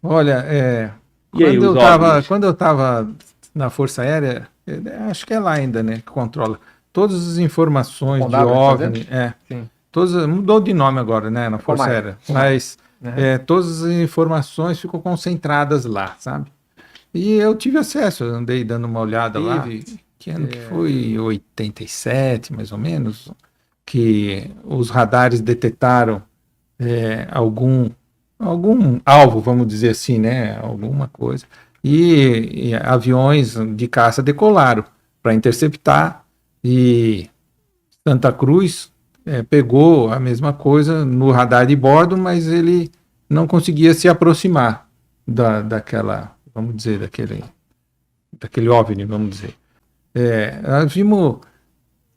Olha, E aí, quando eu estava na Força Aérea, acho que é lá ainda, né, que controla todas as informações de Condado, tá OVNI, fazendo? Sim. mudou de nome agora, né, na Força Comar. Aérea, mas Uhum. todas as informações ficam concentradas lá, sabe? E eu tive acesso, eu andei dando uma olhada lá, que ano que foi? 87, mais ou menos, que os radares detectaram algum alvo, vamos dizer assim, né? Alguma coisa. E aviões de caça decolaram para interceptar e Santa Cruz pegou a mesma coisa no radar de bordo, mas ele não conseguia se aproximar daquela, vamos dizer, daquele OVNI, vamos dizer. Nós vimos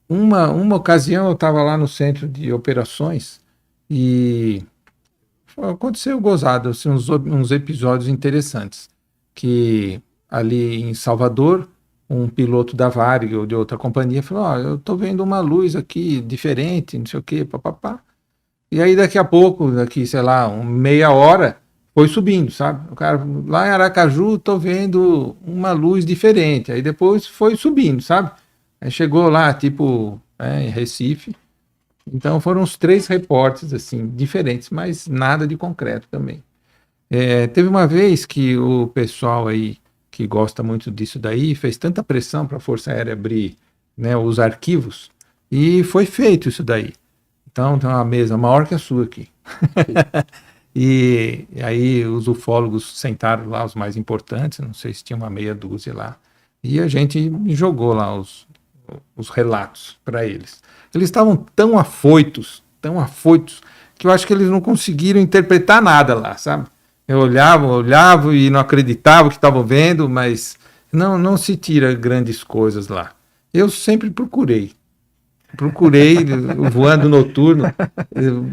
uma ocasião, eu estava lá no centro de operações e aconteceu gozado, assim, uns episódios interessantes, que ali em Salvador, um piloto da Varig ou de outra companhia falou, eu estou vendo uma luz aqui diferente, não sei o quê, papapá. E aí daqui a pouco, daqui, sei lá, meia hora, foi subindo, sabe? O cara, lá em Aracaju, estou vendo uma luz diferente. Aí depois foi subindo, sabe? Aí chegou lá, tipo, em Recife, então foram os 3 reportes assim diferentes, mas nada de concreto também. Teve uma vez que o pessoal aí que gosta muito disso daí fez tanta pressão para a Força Aérea abrir, né, os arquivos e foi feito isso daí. Então tem uma mesa maior que a sua aqui. E aí os ufólogos sentaram lá, os mais importantes, não sei se tinha uma meia dúzia lá, e a gente jogou lá os relatos para eles. Eles estavam tão afoitos, que eu acho que eles não conseguiram interpretar nada lá, sabe? Eu olhava e não acreditava que estavam vendo, mas não se tira grandes coisas lá. Eu sempre procurei voando noturno,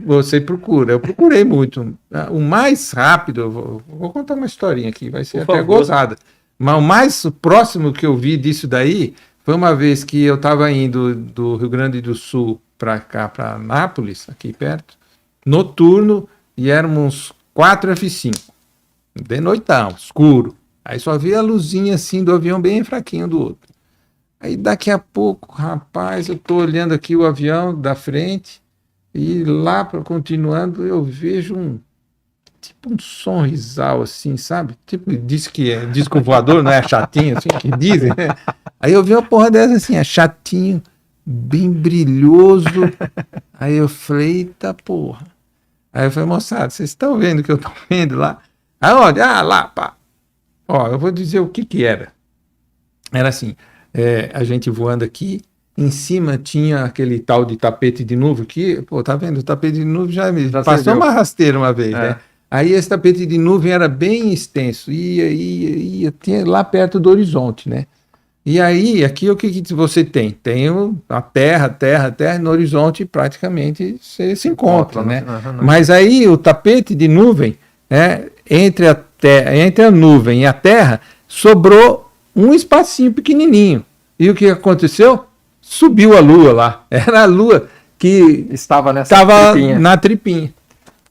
você procura, eu procurei muito. O mais rápido, eu vou contar uma historinha aqui, vai ser até gozada, mas o mais próximo que eu vi disso daí foi uma vez que eu estava indo do Rio Grande do Sul para cá, para Nápoles, aqui perto, noturno, e éramos 4 F5, de noitão, escuro. Aí só via a luzinha assim do avião bem fraquinho do outro. Aí daqui a pouco, rapaz, eu tô olhando aqui o avião da frente e lá, continuando, eu vejo tipo um sonrisal assim, sabe? Tipo, diz que é disco voador, não é chatinho, assim, que dizem, né? Aí eu vi uma porra dessa assim, chatinho, bem brilhoso. Aí eu falei, eita porra. Aí eu falei, moçada, vocês estão vendo o que eu tô vendo lá? Aonde? Ah, lá, pá. Ó, eu vou dizer o que era. Era assim, a gente voando aqui, em cima tinha aquele tal de tapete de nuvem que, pô, tá vendo? O tapete de nuvem já passou uma rasteira uma vez, né? Aí esse tapete de nuvem era bem extenso, ia tinha lá perto do horizonte, né? E aí, aqui o que você tem? Tem a terra, e no horizonte praticamente você se encontra, né? Mas aí o tapete de nuvem, entre a nuvem e a terra, sobrou um espacinho pequenininho. E o que aconteceu? Subiu a lua lá. Era a lua que estava na tripinha.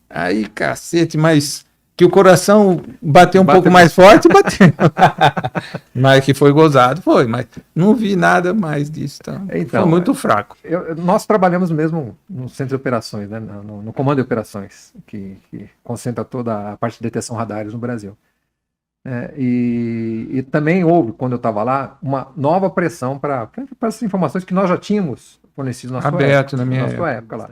Aí, cacete, mas que o coração bateu um pouco mais forte, bateu. Mas que foi gozado, foi. Mas não vi nada mais disso. Então foi muito fraco. Nós trabalhamos mesmo no centro de operações, né? No comando de operações, que concentra toda a parte de detecção radares no Brasil. E também houve, quando eu estava lá, uma nova pressão para essas informações que nós já tínhamos fornecido na sua época lá.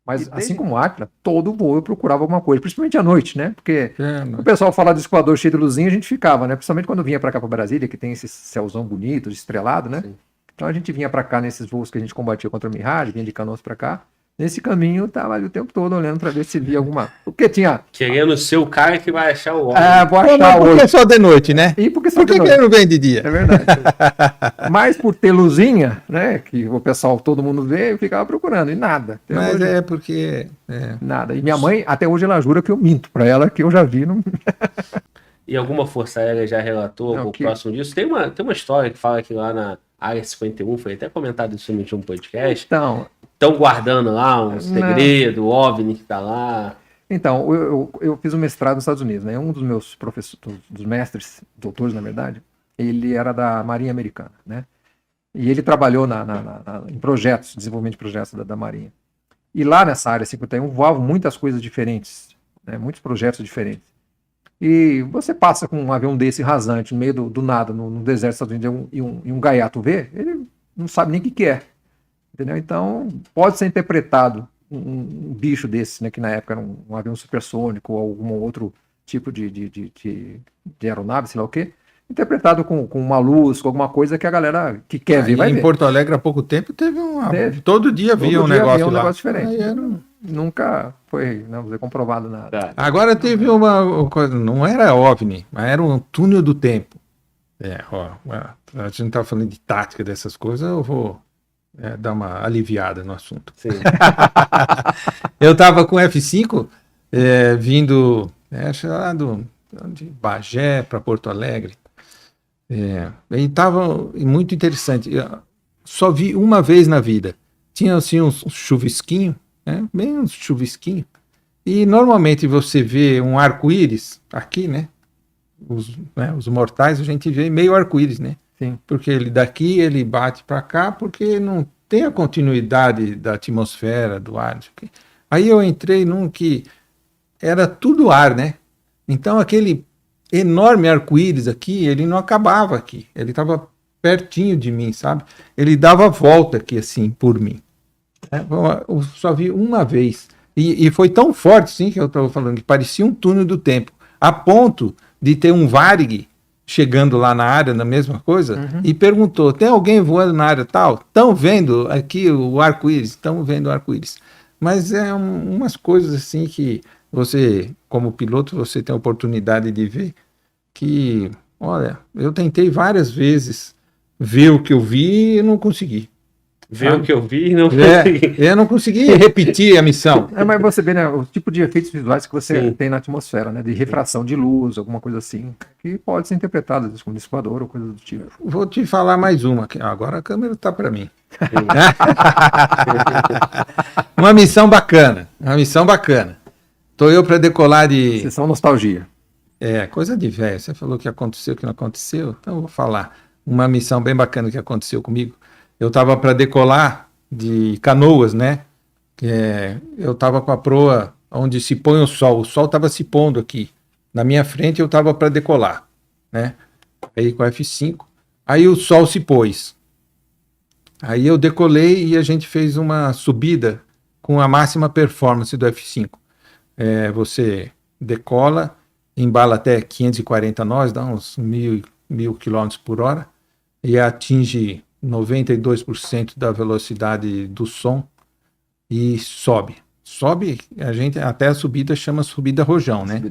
Mas assim como o Átila, todo voo eu procurava alguma coisa, principalmente à noite, né? Porque o pessoal falava de escoador cheio de luzinha, a gente ficava, né? Principalmente quando vinha para cá para Brasília, que tem esse céuzão bonito, estrelado, né? Sim. Então a gente vinha para cá nesses voos que a gente combatia contra o Mirage, vinha de Canoas para cá. Nesse caminho, eu tava ali o tempo todo olhando para ver se via alguma... Porque tinha... Querendo ser o cara que vai achar o homem. Vou achar porque é só de noite, né? E por que ele não vem de dia? É verdade. Mas por ter luzinha, né? Que o pessoal, todo mundo vê, eu ficava procurando. E nada. Mas hoje... Nada. E minha mãe, até hoje, ela jura que eu minto para ela, que eu já vi. Não... E alguma Força Aérea já relatou o próximo disso? Tem uma história que fala que lá na Área 51, foi até comentado isso em um podcast. Então... Estão guardando lá um segredo, o OVNI que tá lá. Então, eu fiz um mestrado nos Estados Unidos, né? Um dos meus professores, dos mestres, doutores, na verdade, ele era da Marinha Americana, né? E ele trabalhou em projetos, desenvolvimento de projetos da Marinha. E lá nessa área 51 voavam muitas coisas diferentes, né? Muitos projetos diferentes. E você passa com um avião desse rasante no meio do nada, no deserto dos Estados Unidos, e um gaiato vê, ele não sabe nem o que é. Entendeu? Então, pode ser interpretado um bicho desse, né, que na época era um avião supersônico ou algum outro tipo de aeronave, sei lá o quê, interpretado com uma luz, com alguma coisa que a galera que quer ver vai ver. Em Porto Alegre, há pouco tempo, todo dia havia um negócio lá. Diferente. Nunca foi, não dizer, comprovado nada. Agora teve uma coisa, não era OVNI, mas era um túnel do tempo. A gente não estava falando de tática dessas coisas, eu vou dar uma aliviada no assunto. Sim. Eu estava com F5 vindo lá de Bagé para Porto Alegre. E estava muito interessante. Eu só vi uma vez na vida. Tinha assim uns chuvisquinhos, bem uns chuvisquinhos. E normalmente você vê um arco-íris aqui, né? Os mortais a gente vê meio arco-íris, né? Sim. Porque daqui ele bate para cá, porque não tem a continuidade da atmosfera, do ar. Aí eu entrei num que era tudo ar, né? Então aquele enorme arco-íris aqui, ele não acabava aqui. Ele estava pertinho de mim, sabe? Ele dava volta aqui assim por mim. Eu só vi uma vez. E foi tão forte, sim, que eu estava falando, que parecia um túnel do tempo. A ponto de ter um Varig chegando lá na área, na mesma coisa, e perguntou, tem alguém voando na área tal? Estão vendo aqui o arco-íris? Estão vendo o arco-íris. Mas umas coisas assim que você, como piloto, você tem a oportunidade de ver que, olha, eu tentei várias vezes ver o que eu vi e não consegui. Ver o que eu vi e não consegui. Eu não consegui repetir a missão. Mas você vê, né, o tipo de efeitos visuais que você tem na atmosfera, né, de refração de luz, alguma coisa assim, que pode ser interpretada como dissipador ou coisa do tipo. Vou te falar mais uma, que agora a câmera está para mim. Uma missão bacana. Tô eu para decolar de... Sessão nostalgia. Coisa de velho. Você falou que aconteceu, que não aconteceu, então eu vou falar. Uma missão bem bacana que aconteceu comigo. Eu estava para decolar de Canoas, né? Eu estava com a proa onde se põe o sol estava se pondo aqui. Na minha frente eu estava para decolar, né? Aí com F5. Aí o sol se pôs. Aí eu decolei e a gente fez uma subida com a máxima performance do F5. Você decola, embala até 540 nós, dá uns 1.000 km por hora, e atinge 92% da velocidade do som e sobe. A gente até a subida chama subida rojão, né?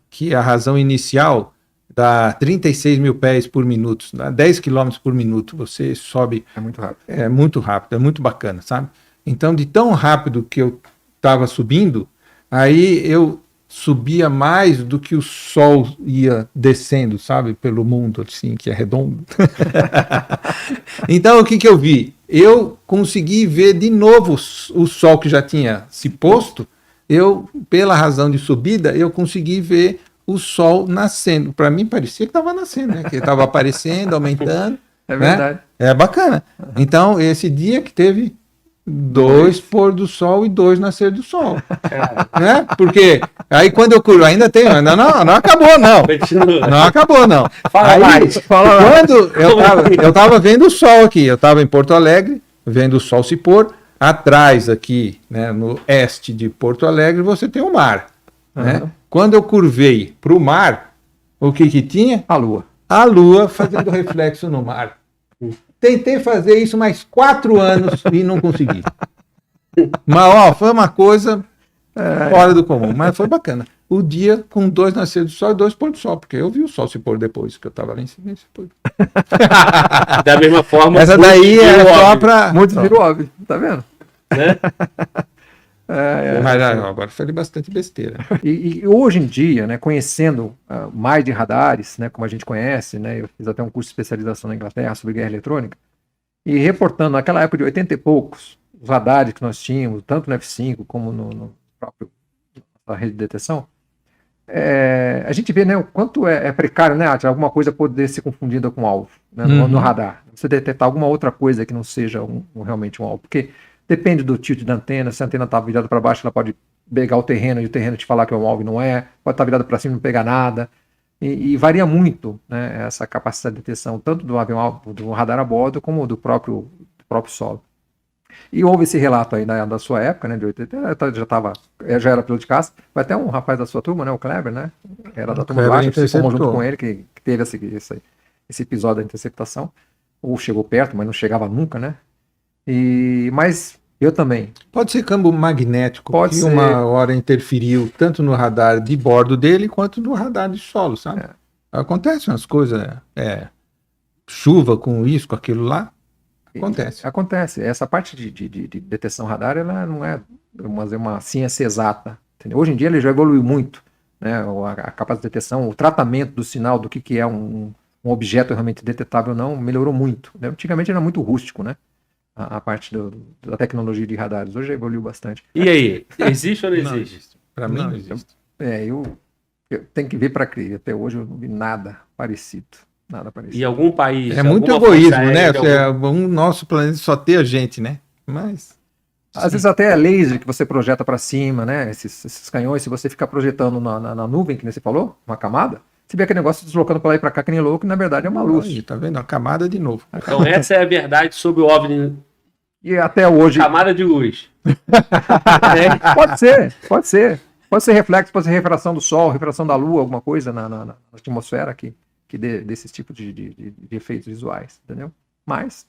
Que a razão inicial dá 36 mil pés por minuto, dá 10 km por minuto. Você sobe. É muito rápido. É muito rápido, é muito bacana, sabe? Então, de tão rápido que eu estava subindo, aí eu subia mais do que o sol ia descendo, sabe? Pelo mundo, assim, que é redondo. Então, o que eu vi? Eu consegui ver de novo o sol que já tinha se posto. Pela razão de subida, eu consegui ver o sol nascendo. Para mim, parecia que estava nascendo, né? Que estava aparecendo, aumentando. É verdade. Né? É bacana. Então, esse dia que teve 2 pôr do sol e 2 nascer do sol. Né? Porque aí quando eu curvo, ainda não acabou, não. Continua. Não acabou, não. Fala mais. Quando eu estava vendo o sol aqui, eu estava em Porto Alegre, vendo o sol se pôr. Atrás aqui, né, no oeste de Porto Alegre, você tem o mar. Né? Quando eu curvei para o mar, o que tinha? A lua. A lua fazendo reflexo no mar. Tentei fazer isso mais 4 anos e não consegui. Mas, foi uma coisa fora do comum, mas foi bacana. O dia com 2 nascer do sol e 2 pôr do sol, porque eu vi o sol se pôr depois, que eu estava lá em cima. Da mesma forma... Essa daí é só para... Muitos viram óbvio, tá vendo? Né? Mas agora falei bastante besteira. E hoje em dia, né, conhecendo mais de radares, né, como a gente conhece, né, eu fiz até um curso de especialização na Inglaterra sobre guerra eletrônica, e reportando naquela época de 80 e poucos, os radares que nós tínhamos, tanto no F5 como no próprio rede de detecção, a gente vê, né, o quanto é precário, né, alguma coisa poder ser confundida com alvo, né, no radar. Você detectar alguma outra coisa que não seja realmente um alvo. Porque depende do tilt da antena, se a antena está virada para baixo, ela pode pegar o terreno e o terreno te falar que é um alvo e não é, pode estar virada para cima e não pegar nada. E varia muito, né, essa capacidade de detecção, tanto do avião, do radar a bordo, como do próprio solo. E houve esse relato aí da sua época, né, de 80, já era piloto de caça. Vai até um rapaz da sua turma, né, o Kleber, né, era da turma do Acha, que fomos junto com ele, que teve esse episódio da interceptação, ou chegou perto, mas não chegava nunca, né, mas eu também. Pode ser campo magnético, que uma hora interferiu tanto no radar de bordo dele, quanto no radar de solo, sabe? Acontecem umas coisas, chuva com isso, com aquilo lá. Acontece. Essa parte de detecção radar, ela não é uma ciência exata. Entendeu? Hoje em dia ele já evoluiu muito, né? A capacidade de detecção, o tratamento do sinal, do que é um objeto realmente detetável ou não, melhorou muito. Né? Antigamente era muito rústico, né? A parte da tecnologia de radares. Hoje já evoluiu bastante. E aí? Existe ou não existe? Para mim não existe. Eu tenho que ver para crer. Até hoje eu não vi nada parecido. E algum país... É muito egoísmo, né? O nosso planeta só tem a gente, né? Mas... Às vezes até é laser que você projeta para cima, né? Esses canhões, se você ficar projetando na nuvem, que nem você falou, uma camada, você vê aquele negócio deslocando para lá e para cá, que nem louco, e na verdade é uma luz. Tá vendo? A camada de novo. Então essa é a verdade sobre o OVNI. E até hoje... Camada de luz. Pode ser. Pode ser reflexo, pode ser refração do Sol, refração da Lua, alguma coisa na atmosfera que dê desses tipos de efeitos visuais, entendeu? Mas